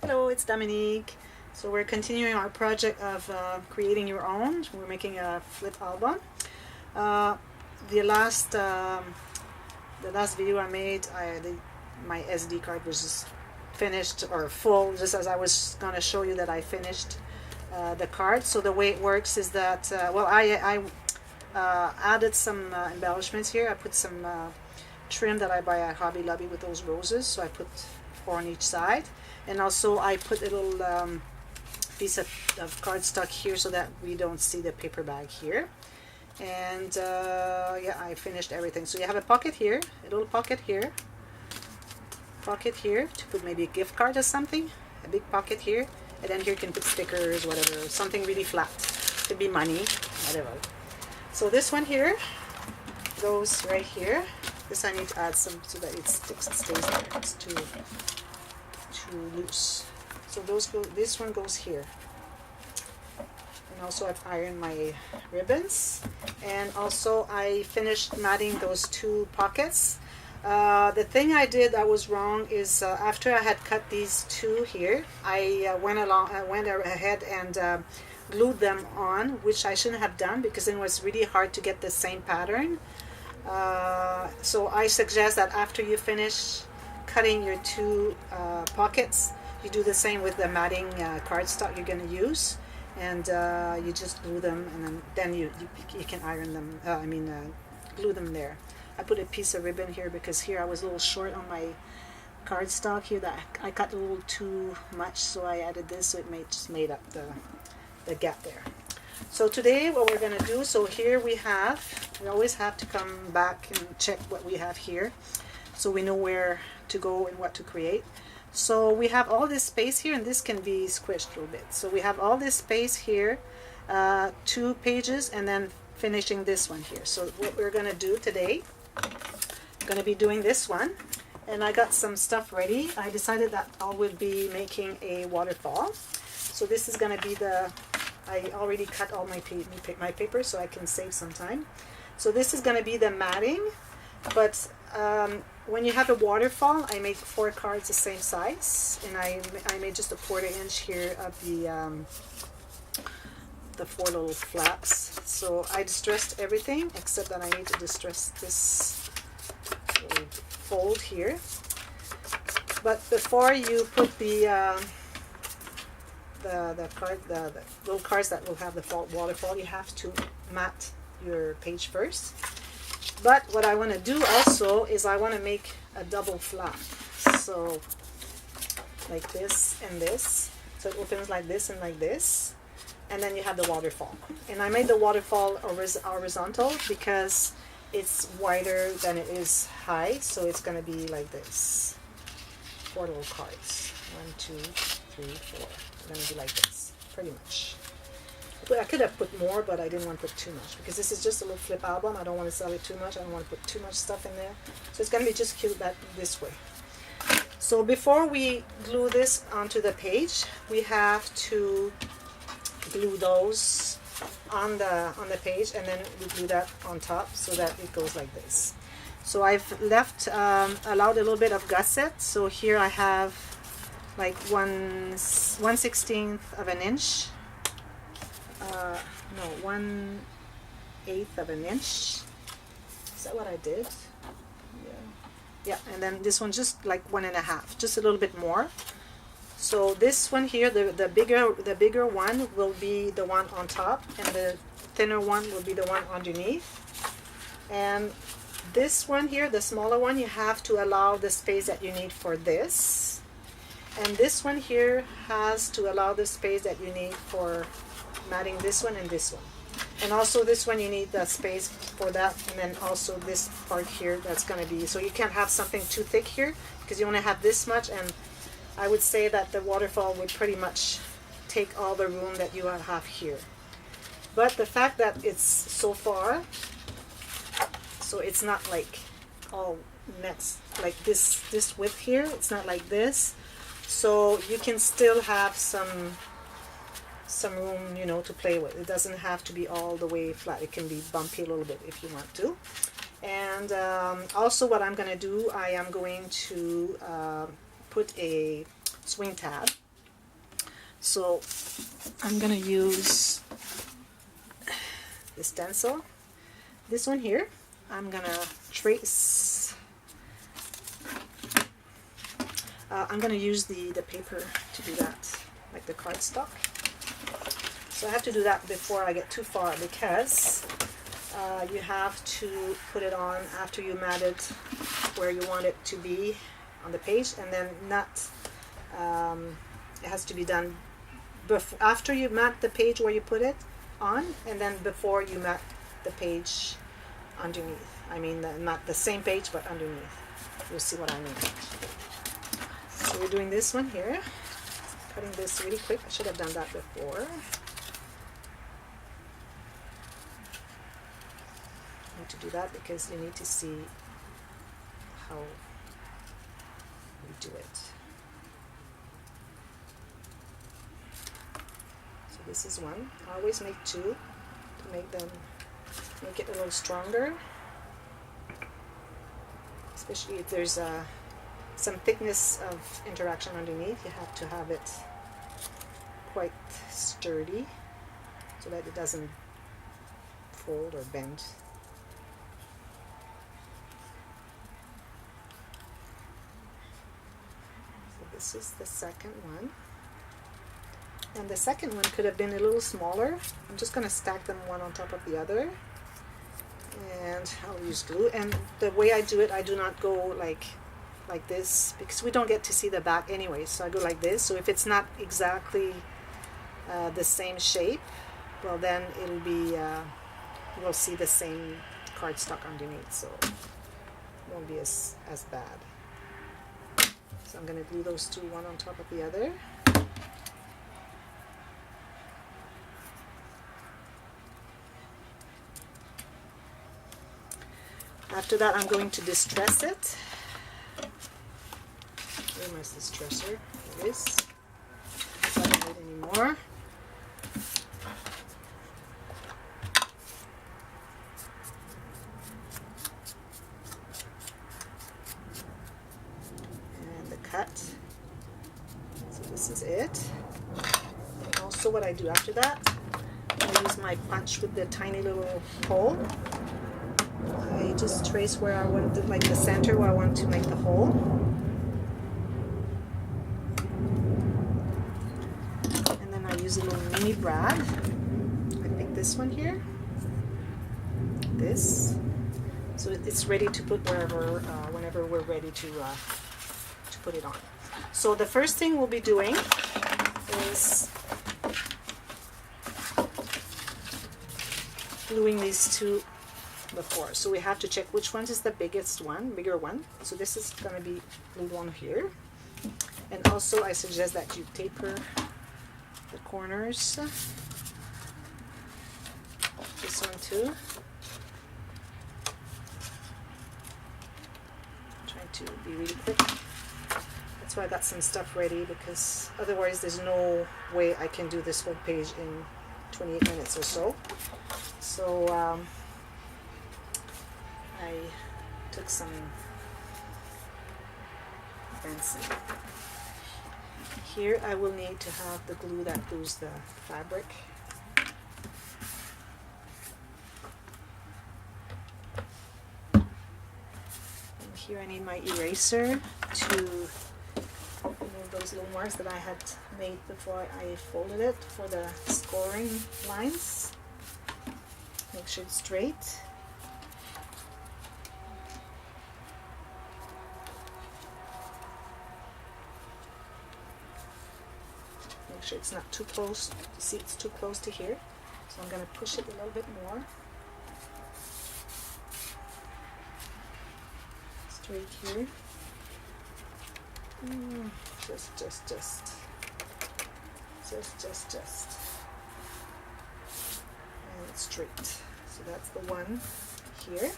Hello, it's Dominique. So we're continuing our project of creating your own. We're making a flip album. Uh, the last video I made, my SD card was just finished or full, just as I was going to show you that I finished the card. So the way it works is that I added some embellishments here. I put some trim that I buy at Hobby Lobby with those roses. So I put 4 on each side. And also I put a little piece of cardstock here so that we don't see the paper bag here. And yeah, I finished everything. So you have a pocket here, a little pocket here to put maybe a gift card or something, a big pocket here, and then here you can put stickers, whatever, something really flat. Could be money, whatever. So this one here goes right here. This I need to add some so that it sticks and stays there. It's too loose. So this one goes here. And also I've ironed my ribbons. And also I finished matting those 2 pockets. The thing I did that was wrong is after I had cut these 2 here, I went ahead and glued them on, which I shouldn't have done because it was really hard to get the same pattern. So I suggest that after you finish cutting your 2 pockets, you do the same with the matting cardstock you're going to use, and you just glue them, and then you can iron them. Glue them there. I put a piece of ribbon here because here I was a little short on my cardstock here. That I cut a little too much, so I added this, so it just made up the gap there. So today what we're going to do, so here we always have to come back and check what we have here so we know where to go and what to create. So we have all this space here, and this can be squished a little bit. So we have all this space here, 2 pages, and then finishing this one here. So what we're going to do today, I'm going to be doing this one, and I got some stuff ready. I decided that I will be making a waterfall. So this is going to be I already cut all my paper so I can save some time. So this is going to be the matting, but when you have a waterfall, I made 4 cards the same size, and I made just a 1/4 inch here of the 4 little flaps. So I distressed everything except that I need to distress this little fold here. But before you put the little cards that will have the waterfall, you have to mat your page first. But what I want to do also is I want to make a double flap. So like this and this. So it opens like this and like this. And then you have the waterfall. And I made the waterfall horizontal because it's wider than it is high. So it's going to be like this. 4 little cards. 1, 2, 3, 4. It's going to be like this, pretty much. I could have put more, but I didn't want to put too much because this is just a little flip album. I don't want to sell it too much. I don't want to put too much stuff in there. So it's going to be just cute this way. So before we glue this onto the page, we have to glue those on the page, and then we glue that on top so that it goes like this. So I've allowed a little bit of gusset. So here I have like 1/16 of an inch. 1/8 of an inch. Is that what I did? Yeah. And then this one just like 1.5, just a little bit more. So this one here, the bigger one will be the one on top, and the thinner one will be the one underneath. And this one here, the smaller one, you have to allow the space that you need for this. And this one here has to allow the space that you need for matting this one and this one. And also this one you need that space for that, and then also this part here that's going to be, so you can't have something too thick here because you only have this much, and I would say that the waterfall would pretty much take all the room that you have here. But the fact that it's so far, so it's not like all next like this width here, it's not like this, so you can still have some room, to play with. It doesn't have to be all the way flat. It can be bumpy a little bit if you want to. And also what I'm going to do, I am going to put a swing tab So I'm gonna use the stencil. This one here, I'm gonna trace. I'm gonna use the paper to do that, like the cardstock. So I have to do that before I get too far, because you have to put it on after you mat it where you want it to be on the page, and then not. It has to be done after you mat the page where you put it on, and then before you mat the page underneath. I mean, not the same page, but underneath. You'll see what I mean. So we're doing this one here. Cutting this really quick. I should have done that before. I need to do that because you need to see how we do it. So this is one. I always make two to make it a little stronger, especially if there's some thickness of interaction underneath. You have to have it quite sturdy so that it doesn't fold or bend. So this is the second one. And the second one could have been a little smaller. I'm just going to stack them one on top of the other. And I'll use glue. And the way I do it, I do not go like this, because we don't get to see the back anyway. So I go like this. So if it's not exactly the same shape, well then it'll be, we'll see the same cardstock underneath. So it won't be as bad. So I'm going to glue those two one on top of the other. After that, I'm going to distress it. Where is this distresser? Here it is. So I don't need any more. And the cut. So this is it. And also what I do after that, I use my punch with the tiny little hole. I just trace where I want to, like the center where I want to make the hole. And then I use a little mini brad. I pick this one here. This. So it's ready to put wherever, whenever we're ready to put it on. So the first thing we'll be doing is gluing these two before. So we have to check which one is the biggest one, bigger one. So this is going to be glued on here. And also I suggest that you taper the corners. This one too. Trying to be really quick. That's why I got some stuff ready, because otherwise there's no way I can do this whole page in 28 minutes or so. So I took some pencil. Here I will need to have the glue that glues the fabric. And here I need my eraser to remove those little marks that I had made before I folded it for the scoring lines. Make sure it's straight. Make sure it's not too close. You see, it's too close to here. So I'm going to push it a little bit more. Straight here. Just. And it's straight. So that's the one here.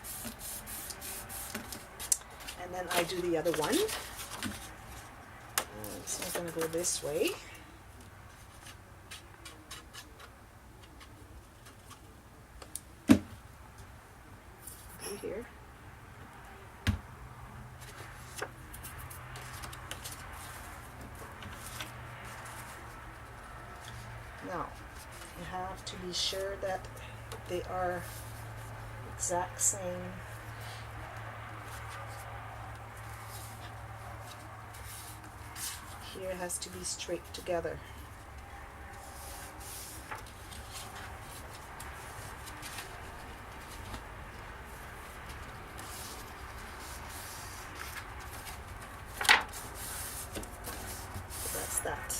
And then I do the other one. So I'm going to go this way. Here. Now, you have to be sure that they are exact same. Here has to be straight together. So that's that.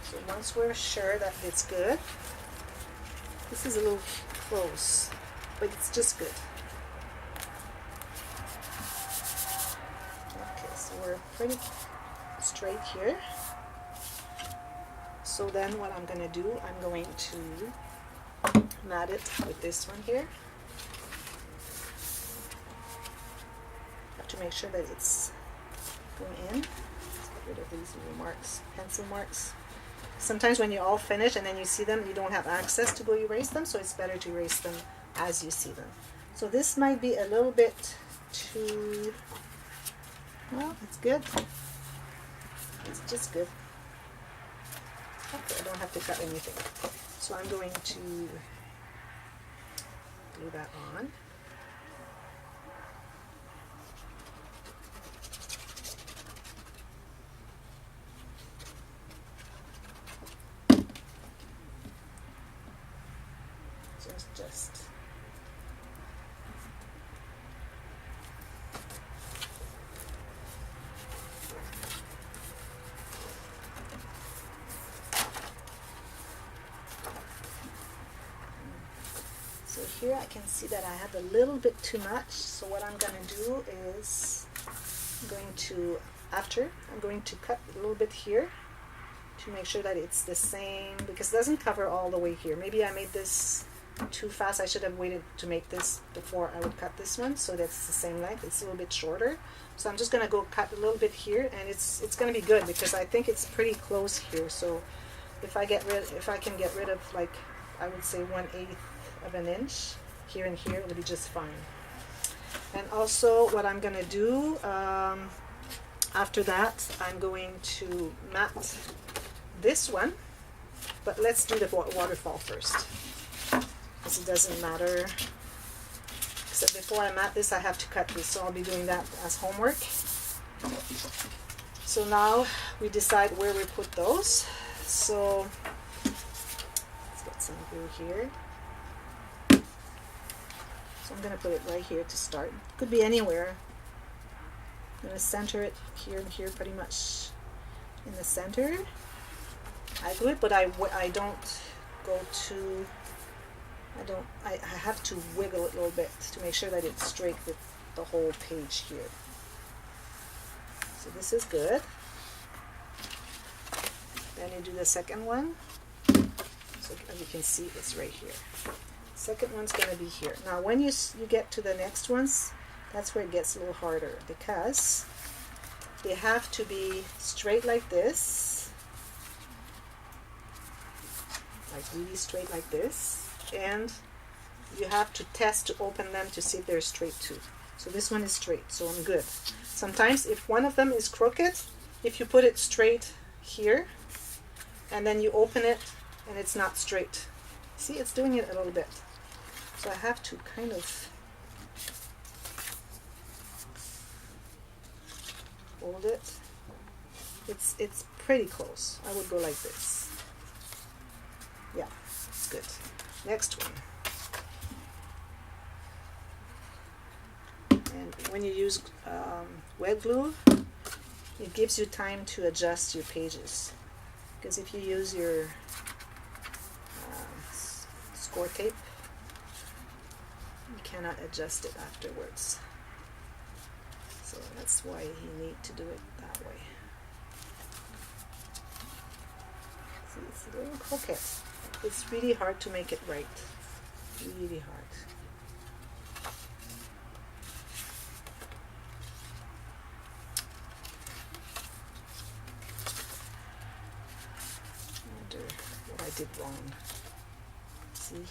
So once we're sure that it's good, this is a little close, but it's just good. Okay, so we're pretty straight here. So then what I'm going to do, I'm going to mat it with this one here. Have to make sure that it's going in. Let's get rid of these little marks, pencil marks. Sometimes when you're all finished and then you see them, you don't have access to go erase them, so it's better to erase them as you see them. So this might be a little bit too, well, it's good. It's just good. Okay, I don't have to cut anything. So I'm going to glue that on. Just so here I can see that I have a little bit too much. So what I'm going to do is I'm going to cut a little bit here to make sure that it's the same, because it doesn't cover all the way here. Maybe I made this too fast. I should have waited to make this before I would cut this one, so that's the same length. It's a little bit shorter. So I'm just going to go cut a little bit here, and it's going to be good because I think it's pretty close here. So if I can get rid of, like, I would say 1/8 of an inch here and here, it'll be just fine. And also what I'm going to do after that, I'm going to mat this one, but let's do the waterfall first, because it doesn't matter. Except before I mat this, I have to cut this, so I'll be doing that as homework. So now we decide where we put those. So let's get some glue here. So I'm going to put it right here to start. Could be anywhere. I'm going to center it here and here, pretty much in the center. I do it, but I don't go too, I have to wiggle it a little bit to make sure that it's straight with the whole page here. So this is good. Then you do the second one. So as you can see, it's right here. Second one's going to be here. Now when you get to the next ones, that's where it gets a little harder, because they have to be straight like this. Like really straight like this, and you have to test to open them to see if they're straight too. So this one is straight, so I'm good. Sometimes if one of them is crooked, if you put it straight here and then you open it and it's not straight, see, it's doing it a little bit. So I have to kind of hold it. It's pretty close. I would go like this. Yeah, it's good. Next one. And when you use wet glue, it gives you time to adjust your pages. Because if you use your score tape, you cannot adjust it afterwards. So that's why you need to do it that way. See, it's a little crooked. It's really hard to make it right. Really hard. I wonder what I did wrong. See?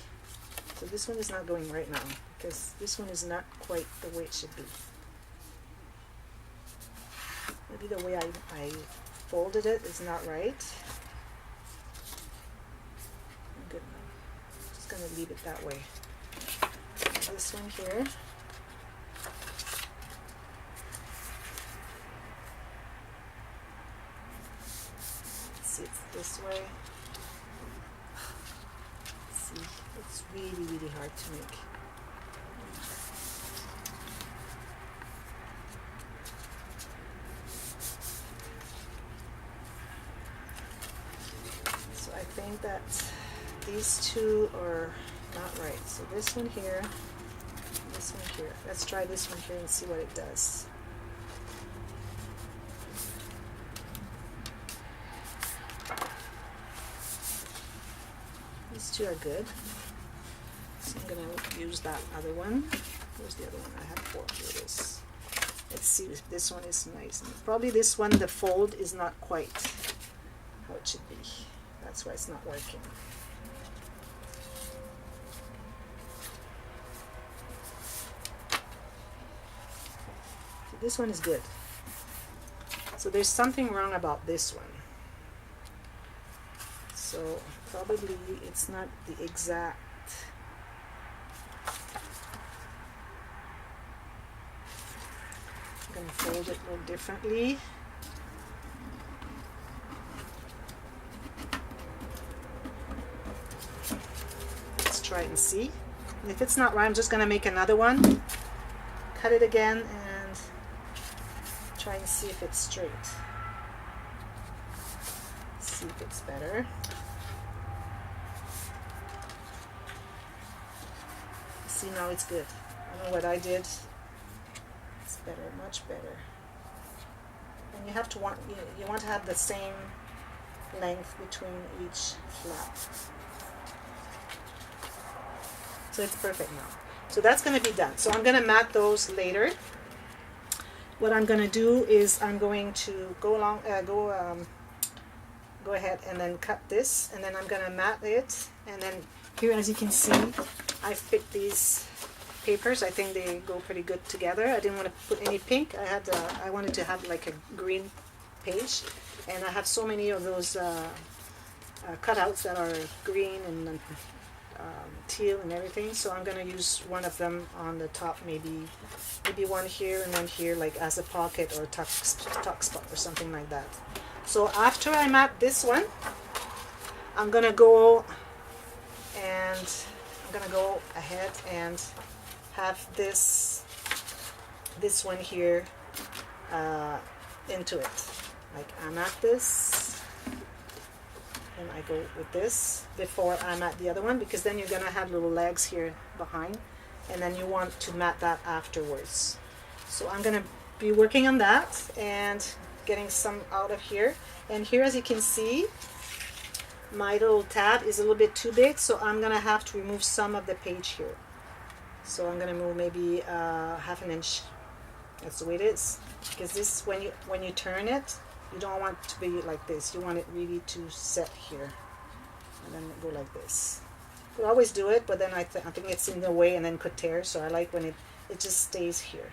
So this one is not going right now, because this one is not quite the way it should be. Maybe the way I folded it is not right. going to leave it that way. This one here. Let's see, it's this way. Let's see, it's really, really hard to make. So I think that these two are not right. So this one here, this one here. Let's try this one here and see what it does. These two are good. So I'm going to use that other one. Where's the other one? I have 4. Here it is. Let's see if this one is nice. And probably this one, the fold is not quite how it should be. That's why it's not working. This one is good. So there's something wrong about this one. So probably it's not the exact. I'm going to fold it a little differently. Let's try and see. And if it's not right, I'm just going to make another one. Cut it again and try and see if it's straight. See if it's better. See, now it's good. I don't know what I did. It's better, much better. And you have to you want to have the same length between each flap. So it's perfect now. So that's going to be done. So I'm going to mat those later. What I'm going to do is I'm going to go ahead and then cut this, and then I'm going to mat it. And then here, as you can see, I've picked these papers. I think they go pretty good together. I didn't want to put any pink. I wanted to have like a green page, and I have so many of those cutouts that are green and teal and everything, so I'm going to use one of them on the top, maybe one here and one here, like as a pocket or tuck spot or something like that. So after I mat this one, I'm going to go ahead and have this one here into it. Like I mat this, and I go with this before I mat the other one, because then you're gonna have little legs here behind, and then you want to mat that afterwards. So I'm gonna be working on that and getting some out of here. And here, as you can see, my little tab is a little bit too big, so I'm gonna have to remove some of the page here. So I'm gonna move maybe half an inch. That's the way it is, because this, when you turn it, you don't want it to be like this. You want it really to set here, and then go like this. You could always do it, but then I think it's in the way and then could tear. So I like when it just stays here.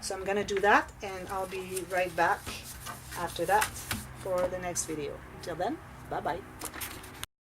So I'm gonna do that, and I'll be right back after that for the next video. Until then, bye bye.